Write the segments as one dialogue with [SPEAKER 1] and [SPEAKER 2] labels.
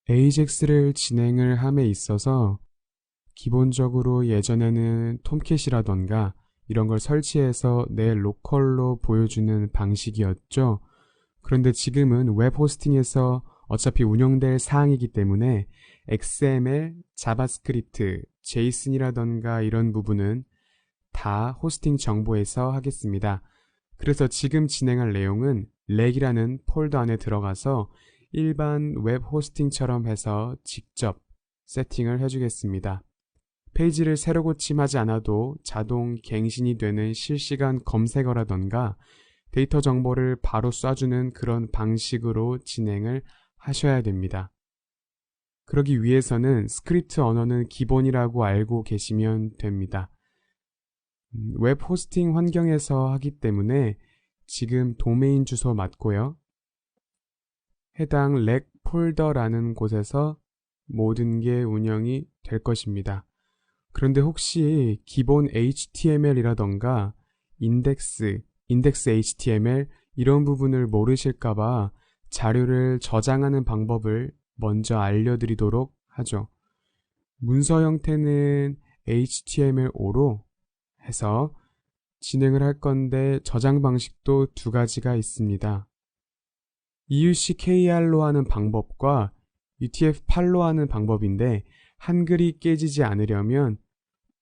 [SPEAKER 1] AJAX를 진행을 함에 있어서 기본적으로 예전에는 톰캣이라던가 이런 걸 설치해서 내 로컬로 보여주는 방식이었죠. 그런데 지금은 웹 호스팅에서 어차피 운영될 사항이기 때문에 XML, 자바스크립트, 제이슨이라던가 이런 부분은 다 호스팅 정보에서 하겠습니다. 그래서 지금 진행할 내용은 렉이라는 폴더 안에 들어가서 일반 웹 호스팅처럼 해서 직접 세팅을 해주겠습니다. 페이지를 새로 고침하지 않아도 자동 갱신이 되는 실시간 검색어라던가 데이터 정보를 바로 쏴주는 그런 방식으로 진행을 하셔야 됩니다. 그러기 위해서는 스크립트 언어는 기본이라고 알고 계시면 됩니다. 웹 호스팅 환경에서 하기 때문에 지금 도메인 주소 맞고요. 해당 렉 폴더라는 곳에서 모든 게 운영이 될 것입니다. 그런데 혹시 기본 HTML이라던가 인덱스 HTML 이런 부분을 모르실까봐 자료를 저장하는 방법을 먼저 알려드리도록 하죠. 문서 형태는 HTML5로 해서 진행을 할 건데 저장 방식도 두 가지가 있습니다. EUCKR로 하는 방법과 UTF-8로 하는 방법인데 한글이 깨지지 않으려면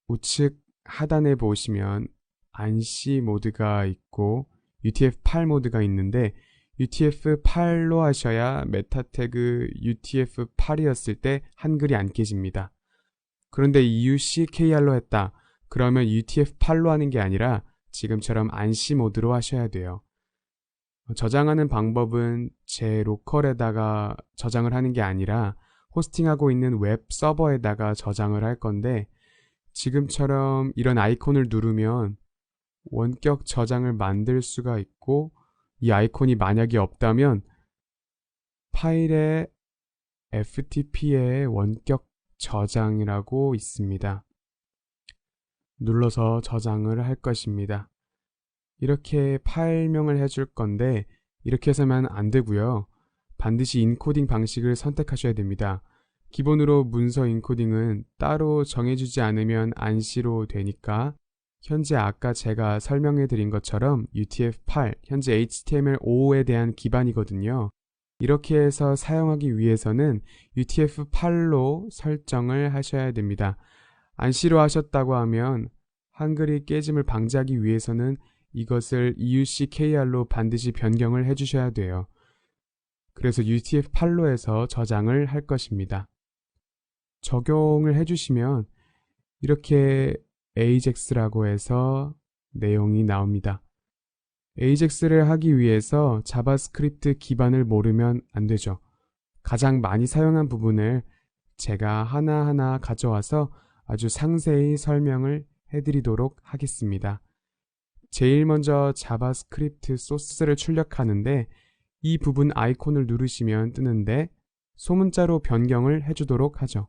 [SPEAKER 1] 우측 하단에 보시면 안시 모드가 있고 UTF-8 모드가 있는데 UTF-8로 하셔야 메타 태그 UTF-8이었을 때 한글이 안 깨집니다. 그런데 EUCKR로 했다. 그러면 UTF-8로 하는 게 아니라 지금처럼 안시 모드로 하셔야 돼요. 저장하는 방법은 제 로컬에다가 저장을 하는 게 아니라 호스팅하고 있는 웹 서버에다가 저장을 할 건데 지금처럼 이런 아이콘을 누르면 원격 저장을 만들 수가 있고 이 아이콘이 만약에 없다면 파일에 FTP의 원격 저장이라고 있습니다. 눌러서 저장을 할 것입니다. 이렇게 파일명을 해줄 건데 이렇게 해서만 안 되고요. 반드시 인코딩 방식을 선택하셔야 됩니다. 기본으로 문서 인코딩은 따로 정해주지 않으면 안시로 되니까 현재 아까 제가 설명해 드린 것처럼 UTF-8, 현재 HTML5에 대한 기반이거든요. 이렇게 해서 사용하기 위해서는 UTF-8로 설정을 하셔야 됩니다. 안시로 하셨다고 하면 한글이 깨짐을 방지하기 위해서는 이것을 EUCKR로 반드시 변경을 해주셔야 돼요. 그래서 UTF-8로 해서 저장을 할 것입니다. 적용을 해주시면 이렇게 AJAX라고 해서 내용이 나옵니다. AJAX를 하기 위해서 자바스크립트 기반을 모르면 안 되죠. 가장 많이 사용한 부분을 제가 하나하나 가져와서 아주 상세히 설명을 해드리도록 하겠습니다. 제일 먼저 자바스크립트 소스를 출력하는데 이 부분 아이콘을 누르시면 뜨는데 소문자로 변경을 해주도록 하죠.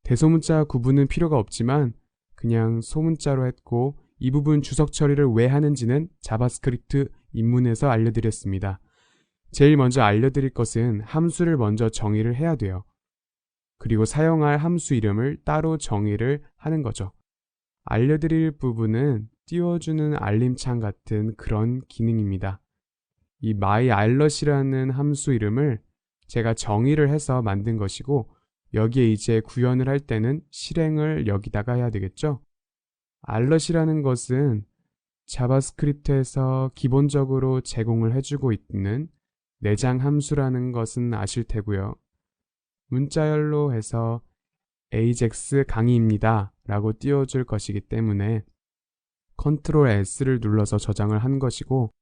[SPEAKER 1] 대소문자 구분은 필요가 없지만 그냥 소문자로 했고 이 부분 주석 처리를 왜 하는지는 자바스크립트 입문에서 알려드렸습니다. 제일 먼저 알려드릴 것은 함수를 먼저 정의를 해야 돼요. 그리고 사용할 함수 이름을 따로 정의를 하는 거죠. 알려드릴 부분은 띄워주는 알림창 같은 그런 기능입니다. 이 myAlert이라는 함수 이름을 제가 정의를 해서 만든 것이고 여기에 이제 구현을 할 때는 실행을 여기다가 해야 되겠죠. alert이라는 것은 자바스크립트에서 기본적으로 제공을 해주고 있는 내장 함수라는 것은 아실 테고요. 문자열로 해서 AJAX 강의입니다 라고 띄워줄 것이기 때문에 Ctrl S를 눌러서 저장을 한 것이고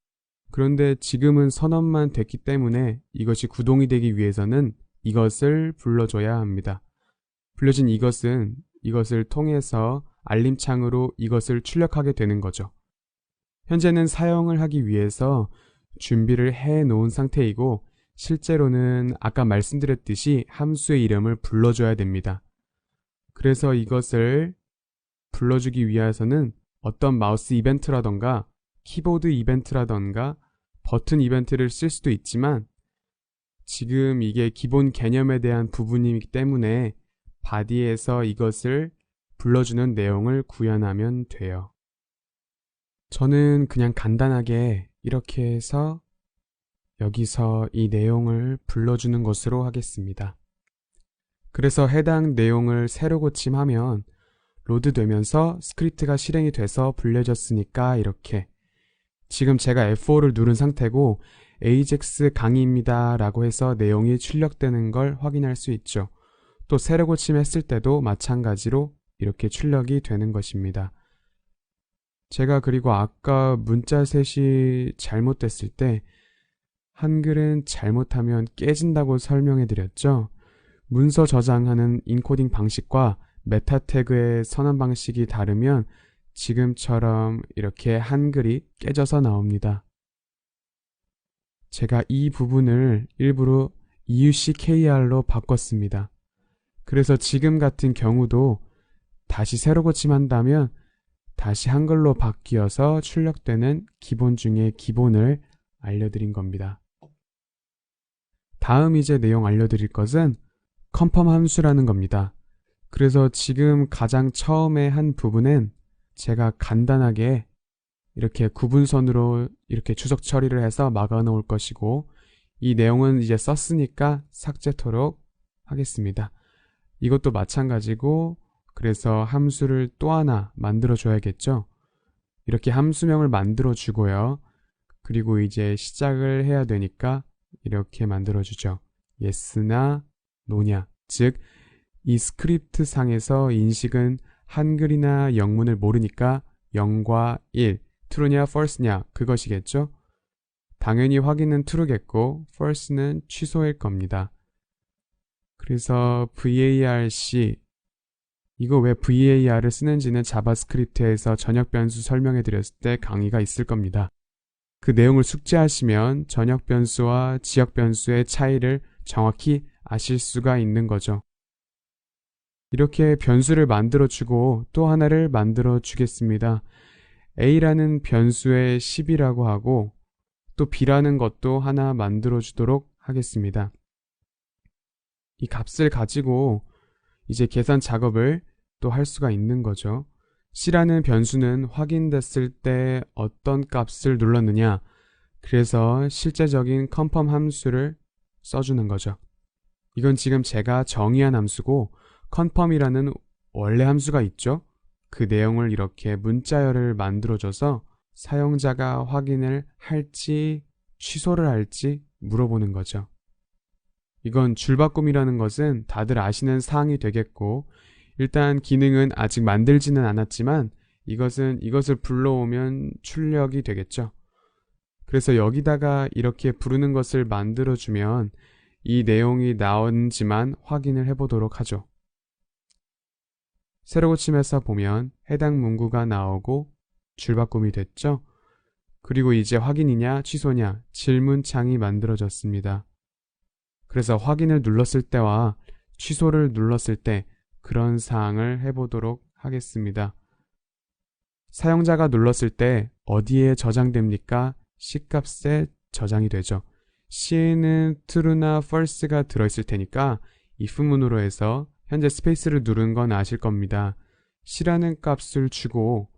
[SPEAKER 1] 그런데 지금은 선언만 됐기 때문에 이것이 구동이 되기 위해서는 이것을 불러줘야 합니다. 불려진 이것은 이것을 통해서 알림창으로 이것을 출력하게 되는 거죠. 현재는 사용을 하기 위해서 준비를 해 놓은 상태이고 실제로는 아까 말씀드렸듯이 함수의 이름을 불러줘야 됩니다. 그래서 이것을 불러주기 위해서는 어떤 마우스 이벤트라던가 키보드 이벤트라던가 버튼 이벤트를 쓸 수도 있지만 지금 이게 기본 개념에 대한 부분이기 때문에 body에서 이것을 불러주는 내용을 구현하면 돼요. 저는 그냥 간단하게 이렇게 해서 여기서 이 내용을 불러주는 것으로 하겠습니다. 그래서 해당 내용을 새로 고침하면 로드되면서 스크립트가 실행이 돼서 불려졌으니까 이렇게 지금 제가 F5를 누른 상태고 AJAX 강의입니다 라고 해서 내용이 출력되는 걸 확인할 수 있죠. 또 새로 고침했을 때도 마찬가지로 이렇게 출력이 되는 것입니다. 제가 그리고 아까 문자셋이 잘못됐을 때 한글은 잘못하면 깨진다고 설명해 드렸죠. 문서 저장하는 인코딩 방식과 메타 태그의 선언 방식이 다르면 지금처럼 이렇게 한글이 깨져서 나옵니다. 제가 이 부분을 일부러 EUCKR로 바꿨습니다. 그래서 지금 같은 경우도 다시 새로 고침한다면 다시 한글로 바뀌어서 출력되는 기본 중에 기본을 알려드린 겁니다. 다음 이제 내용 알려드릴 것은 confirm 함수라는 겁니다. 그래서 지금 가장 처음에 한 부분은 제가 간단하게 이렇게 구분선으로 이렇게 추적 처리를 해서 막아 놓을 것이고 이 내용은 이제 썼으니까 삭제토록 하겠습니다. 이것도 마찬가지고 그래서 함수를 또 하나 만들어 줘야겠죠. 이렇게 함수명을 만들어 주고요. 그리고 이제 시작을 해야 되니까 이렇게 만들어 주죠. yes나 no냐. 즉 이 스크립트 상에서 인식은 한글이나 영문을 모르니까 0과 1, true냐 false냐 그것이겠죠. 당연히 확인은 true겠고 false는 취소일 겁니다. 그래서 varc 이거 왜 var을 쓰는지는 자바스크립트에서 전역 변수 설명해 드렸을 때 강의가 있을 겁니다. 그 내용을 숙지하시면 전역 변수와 지역 변수의 차이를 정확히 아실 수가 있는 거죠. 이렇게 변수를 만들어 주고 또 하나를 만들어 주겠습니다. a라는 변수에 10이라고 하고 또 b라는 것도 하나 만들어 주도록 하겠습니다. 이 값을 가지고 이제 계산 작업을 또 할 수가 있는 거죠. c라는 변수는 확인됐을 때 어떤 값을 눌렀느냐, 그래서 실제적인 confirm 함수를 써주는 거죠. 이건 지금 제가 정의한 함수고 confirm이라는 원래 함수가 있죠. 그 내용을 이렇게 문자열을 만들어줘서 사용자가 확인을 할지 취소를 할지 물어보는 거죠. 이건 줄바꿈이라는 것은 다들 아시는 사항이 되겠고 일단 기능은 아직 만들지는 않았지만 이것을 불러오면 출력이 되겠죠. 그래서 여기다가 이렇게 부르는 것을 만들어주면 이 내용이 나온지만 확인을 해보도록 하죠. 새로 고침해서 보면 해당 문구가 나오고 줄바꿈이 됐죠. 그리고 이제 확인이냐 취소냐 질문창이 만들어졌습니다. 그래서 확인을 눌렀을 때와 취소를 눌렀을 때 그런 사항을 해보도록 하겠습니다. 사용자가 눌렀을 때 어디에 저장됩니까? C값에 저장이 되죠. C에는 true나 false가 들어있을 테니까 if문으로 해서 현재 스페이스를 누른 건 아실 겁니다. C라는 값을 주고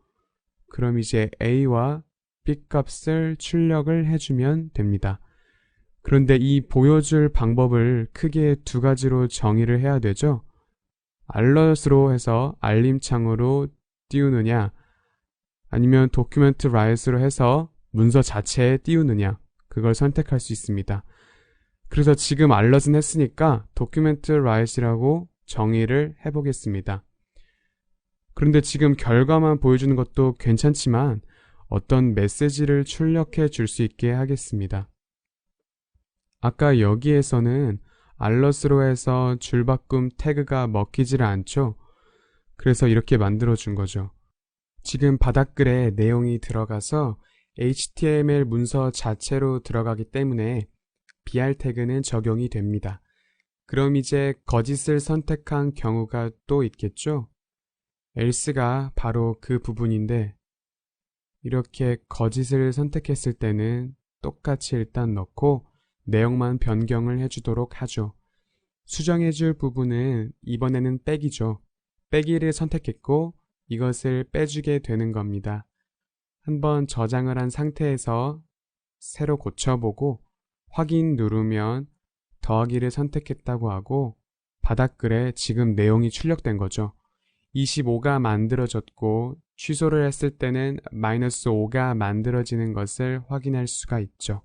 [SPEAKER 1] 그럼 이제 A와 B 값을 출력을 해주면 됩니다. 그런데 이 보여줄 방법을 크게 두 가지로 정의를 해야 되죠. alert로 해서 알림창으로 띄우느냐 아니면 document write로 해서 문서 자체에 띄우느냐 그걸 선택할 수 있습니다. 그래서 지금 alert은 했으니까 document write이라고 정의를 해보겠습니다. 그런데 지금 결과만 보여주는 것도 괜찮지만 어떤 메시지를 출력해 줄 수 있게 하겠습니다. 아까 여기에서는 alert로 해서 줄바꿈 태그가 먹히질 않죠. 그래서 이렇게 만들어 준 거죠. 지금 바닥글에 내용이 들어가서 HTML 문서 자체로 들어가기 때문에 BR 태그는 적용이 됩니다. 그럼 이제 거짓을 선택한 경우가 또 있겠죠? else가 바로 그 부분인데 이렇게 거짓을 선택했을 때는 똑같이 일단 넣고 내용만 변경을 해주도록 하죠. 수정해줄 부분은 이번에는 빼기죠. 빼기를 선택했고 이것을 빼주게 되는 겁니다. 한번 저장을 한 상태에서 새로 고쳐보고 확인 누르면 더하기를 선택했다고 하고 바닥글에 지금 내용이 출력된 거죠. 25가 만들어졌고 취소를 했을 때는 -5가 만들어지는 것을 확인할 수가 있죠.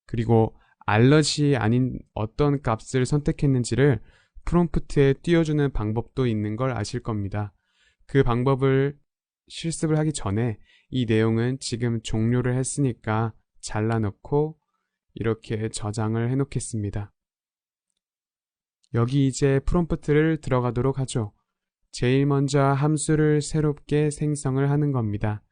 [SPEAKER 1] 그리고 알럿이 아닌 어떤 값을 선택했는지를 프롬프트에 띄워주는 방법도 있는 걸 아실 겁니다. 그 방법을 실습을 하기 전에 이 내용은 지금 종료를 했으니까 잘라놓고 이렇게 저장을 해 놓겠습니다. 여기 이제 프롬프트를 들어가도록 하죠. 제일 먼저 함수를 새롭게 생성을 하는 겁니다.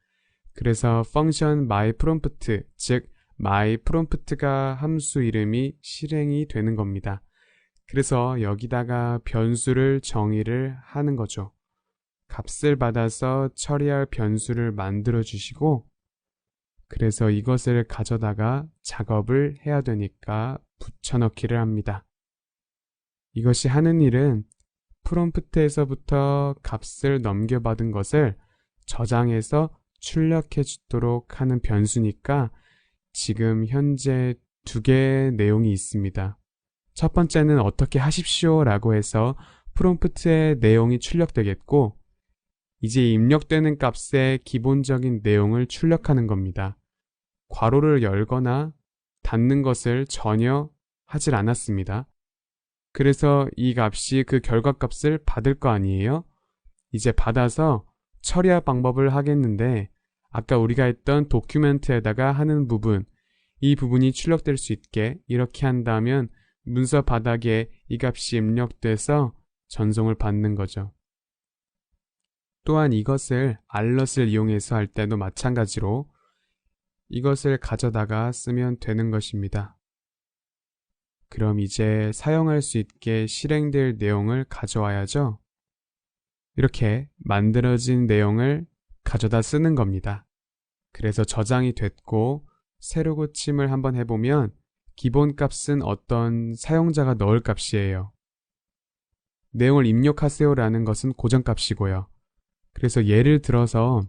[SPEAKER 1] 그래서 펑션 myPrompt, 즉 myPrompt가 함수 이름이 실행이 되는 겁니다. 그래서 여기다가 변수를 정의를 하는 거죠. 값을 받아서 처리할 변수를 만들어 주시고 그래서 이것을 가져다가 작업을 해야 되니까 붙여넣기를 합니다. 이것이 하는 일은 프롬프트에서부터 값을 넘겨받은 것을 저장해서 출력해 주도록 하는 변수니까 지금 현재 두 개의 내용이 있습니다. 첫 번째는 어떻게 하십시오 라고 해서 프롬프트의 내용이 출력되겠고 이제 입력되는 값의 기본적인 내용을 출력하는 겁니다. 괄호를 열거나 닫는 것을 전혀 하질 않았습니다. 그래서 이 값이 그 결과값을 받을 거 아니에요? 이제 받아서 처리할 방법을 하겠는데 아까 우리가 했던 도큐멘트에다가 하는 부분, 이 부분이 출력될 수 있게 이렇게 한다면 문서 바닥에 이 값이 입력돼서 전송을 받는 거죠. 또한 이것을 알럿을 이용해서 할 때도 마찬가지로 이것을 가져다가 쓰면 되는 것입니다. 그럼 이제 사용할 수 있게 실행될 내용을 가져와야죠. 이렇게 만들어진 내용을 가져다 쓰는 겁니다. 그래서 저장이 됐고 새로 고침을 한번 해보면 기본 값은 어떤 사용자가 넣을 값이에요. 내용을 입력하세요 라는 것은 고정 값이고요. 그래서 예를 들어서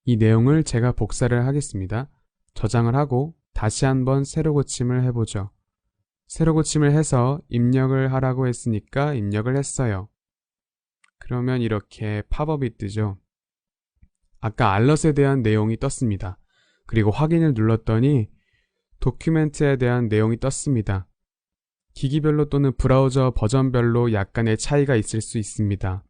[SPEAKER 1] 이 내용을 제가 복사를 하겠습니다. 저장을 하고 다시 한번 새로 고침을 해보죠. 새로 고침을 해서 입력을 하라고 했으니까 입력을 했어요. 그러면 이렇게 팝업이 뜨죠. 아까 알럿에 대한 내용이 떴습니다. 그리고 확인을 눌렀더니 도큐멘트에 대한 내용이 떴습니다. 기기별로 또는 브라우저 버전별로 약간의 차이가 있을 수 있습니다.